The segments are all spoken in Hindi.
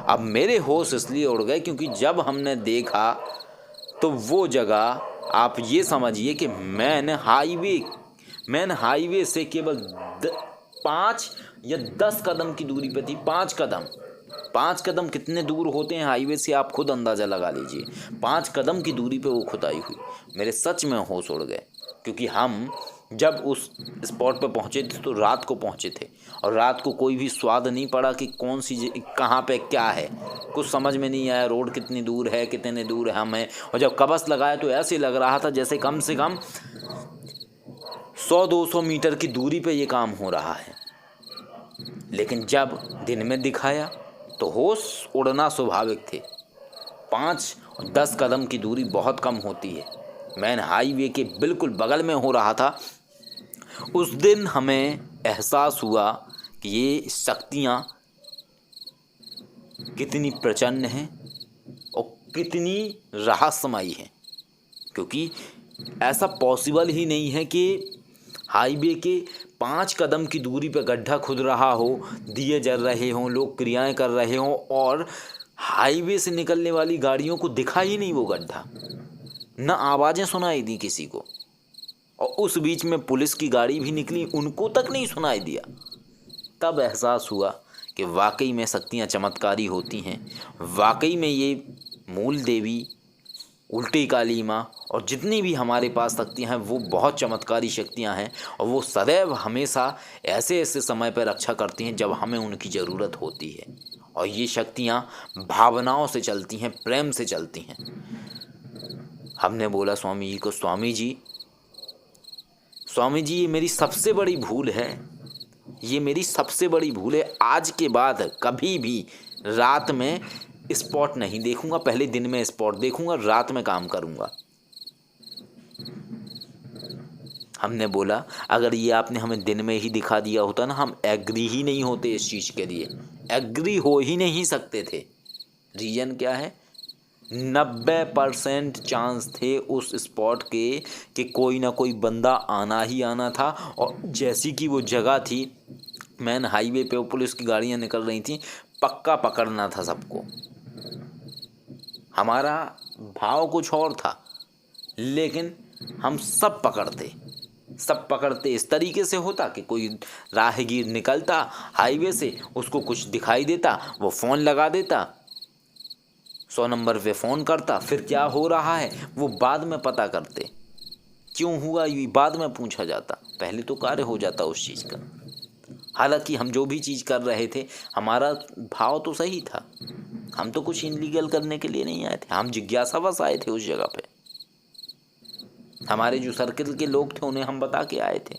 अब मेरे होश इसलिए उड़ गए क्योंकि जब हमने देखा तो वो जगह आप ये समझिए कि मैन हाईवे से केवल 5 या 10 कदम की दूरी पे थी। 5 कदम कितने दूर होते हैं हाईवे से, आप खुद अंदाज़ा लगा लीजिए। 5 कदम की दूरी पे वो खुदाई हुई। मेरे सच में होश उड़ गए क्योंकि हम जब उस स्पॉट पे पहुंचे थे तो रात को पहुंचे थे और रात को कोई भी स्वाद नहीं पड़ा कि कौन सी कहाँ पे क्या है, कुछ समझ में नहीं आया। रोड कितनी दूर है, कितने दूर है हम हैं। और जब कबस लगाया तो ऐसे लग रहा था जैसे कम से कम 100-200 मीटर की दूरी पे ये काम हो रहा है। लेकिन जब दिन में दिखाया तो होश उड़ना स्वाभाविक थे। 5 और 10 कदम की दूरी बहुत कम होती है। मैन हाईवे के बिल्कुल बगल में हो रहा था। उस दिन हमें एहसास हुआ कि ये शक्तियाँ कितनी प्रचंड हैं और कितनी रहस्यमयी हैं, क्योंकि ऐसा पॉसिबल ही नहीं है कि हाईवे के 5 कदम की दूरी पर गड्ढा खुद रहा हो, दिए जल रहे हों, लोग क्रियाएं कर रहे हों और हाईवे से निकलने वाली गाड़ियों को दिखा ही नहीं वो गड्ढा, न आवाज़ें सुनाई दी किसी को। और उस बीच में पुलिस की गाड़ी भी निकली, उनको तक नहीं सुनाई दिया। तब एहसास हुआ कि वाकई में शक्तियाँ चमत्कारी होती हैं। वाकई में ये मूल देवी, उल्टी काली माँ और जितनी भी हमारे पास शक्तियाँ हैं वो बहुत चमत्कारी शक्तियाँ हैं और वो सदैव हमेशा ऐसे ऐसे समय पर रक्षा करती हैं जब हमें उनकी ज़रूरत होती है। और ये शक्तियाँ भावनाओं से चलती हैं, प्रेम से चलती हैं। हमने बोला स्वामी जी को, स्वामी जी ये मेरी सबसे बड़ी भूल है, ये मेरी सबसे बड़ी भूल है। आज के बाद कभी भी रात में स्पॉट नहीं देखूंगा, पहले दिन में स्पॉट देखूंगा, रात में काम करूंगा। हमने बोला अगर ये आपने हमें दिन में ही दिखा दिया होता ना, हम एग्री ही नहीं होते इस चीज़ के लिए, एग्री हो ही नहीं सकते थे। रीज़न क्या है? 90% चांस थे उस स्पॉट के कि कोई ना कोई बंदा आना ही आना था। और जैसी कि वो जगह थी, मैन हाईवे पे वो पुलिस की गाड़ियाँ निकल रही थी, पक्का पकड़ना था सबको। हमारा भाव कुछ और था, लेकिन हम सब पकड़ते इस तरीके से होता कि कोई राहगीर निकलता हाईवे से, उसको कुछ दिखाई देता, वो फ़ोन लगा देता, 100 नंबर पे फ़ोन करता, फिर क्या हो रहा है वो बाद में पता करते, क्यों हुआ ये बाद में पूछा जाता, पहले तो कार्य हो जाता उस चीज़ का। हालांकि हम जो भी चीज़ कर रहे थे हमारा भाव तो सही था, हम तो कुछ इनलीगल करने के लिए नहीं आए थे, हम जिज्ञासावश आए थे उस जगह पे। हमारे जो सर्किल के लोग थे उन्हें हम बता के आए थे।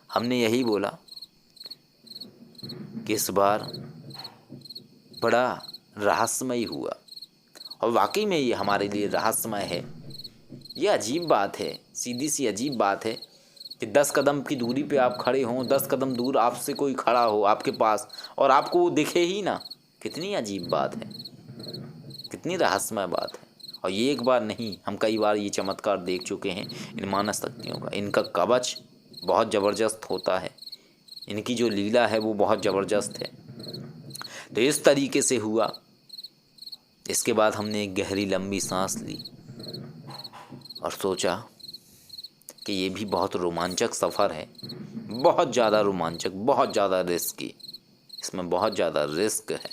हमने यही बोला कि इस बार बड़ा रहस्यमय हुआ और वाकई में ये हमारे लिए रहस्यमय है। ये अजीब बात है, सीधी सी अजीब बात है कि 10 कदम की दूरी पे आप खड़े हों, 10 कदम दूर आपसे कोई खड़ा हो आपके पास और आपको वो दिखे ही ना। कितनी अजीब बात है, कितनी रहस्यमय बात है। और ये एक बार नहीं, हम कई बार ये चमत्कार देख चुके हैं इन मानस शक्तियों का। इनका कवच बहुत ज़बरदस्त होता है, इनकी जो लीला है वो बहुत ज़बरदस्त है। तो इस तरीके से हुआ। इसके बाद हमने एक गहरी लंबी सांस ली और सोचा कि ये भी बहुत रोमांचक सफ़र है, बहुत ज़्यादा रोमांचक, बहुत ज़्यादा रिस्की, इसमें बहुत ज़्यादा रिस्क है।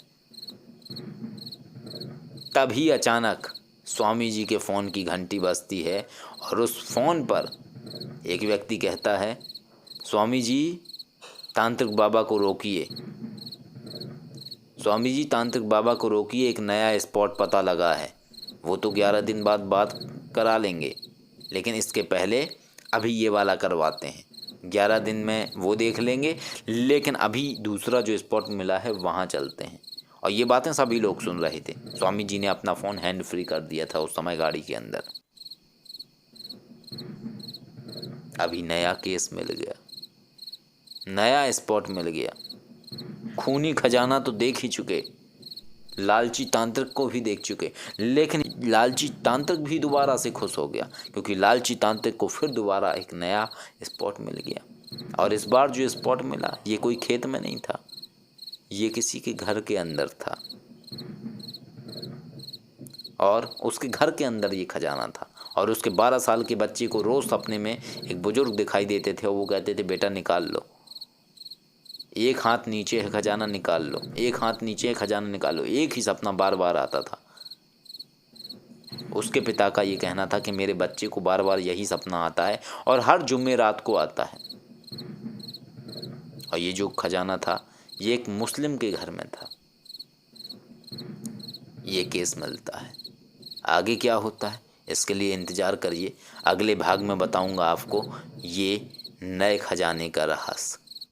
तभी अचानक स्वामी जी के फ़ोन की घंटी बजती है और उस फ़ोन पर एक व्यक्ति कहता है, स्वामी जी तांत्रिक बाबा को रोकिए, स्वामी जी तांत्रिक बाबा को रोकिए, एक नया स्पॉट पता लगा है। वो तो 11 दिन बाद बात करा लेंगे, लेकिन इसके पहले अभी ये वाला करवाते हैं। 11 दिन में वो देख लेंगे, लेकिन अभी दूसरा जो स्पॉट मिला है वहाँ चलते हैं। और ये बातें सभी लोग सुन रहे थे। स्वामी जी ने अपना फ़ोन हैंड फ्री कर दिया था उस समय गाड़ी के अंदर। अभी नया केस मिल गया, नया स्पॉट मिल गया। खूनी खजाना तो देख ही चुके, लालची तांत्रिक को भी देख चुके, लेकिन लालची तांत्रिक भी दोबारा से खुश हो गया क्योंकि लालची तांत्रिक को फिर दोबारा एक नया स्पॉट मिल गया। और इस बार जो स्पॉट मिला ये कोई खेत में नहीं था, ये किसी के घर के अंदर था। और उसके घर के अंदर ये खजाना था। और उसके 12 साल के बच्चे को रोज़ सपने में एक बुजुर्ग दिखाई देते थे और वो कहते थे बेटा निकाल लो, एक हाथ नीचे है खजाना निकाल लो, एक हाथ नीचे है खजाना निकाल लो। एक ही सपना बार बार आता था। उसके पिता का ये कहना था कि मेरे बच्चे को बार बार यही सपना आता है और हर जुम्मे रात को आता है। और ये जो खजाना था ये एक मुस्लिम के घर में था। ये केस मिलता है। आगे क्या होता है इसके लिए इंतज़ार करिए। अगले भाग में बताऊंगा आपको ये नए खजाने का रहस्य।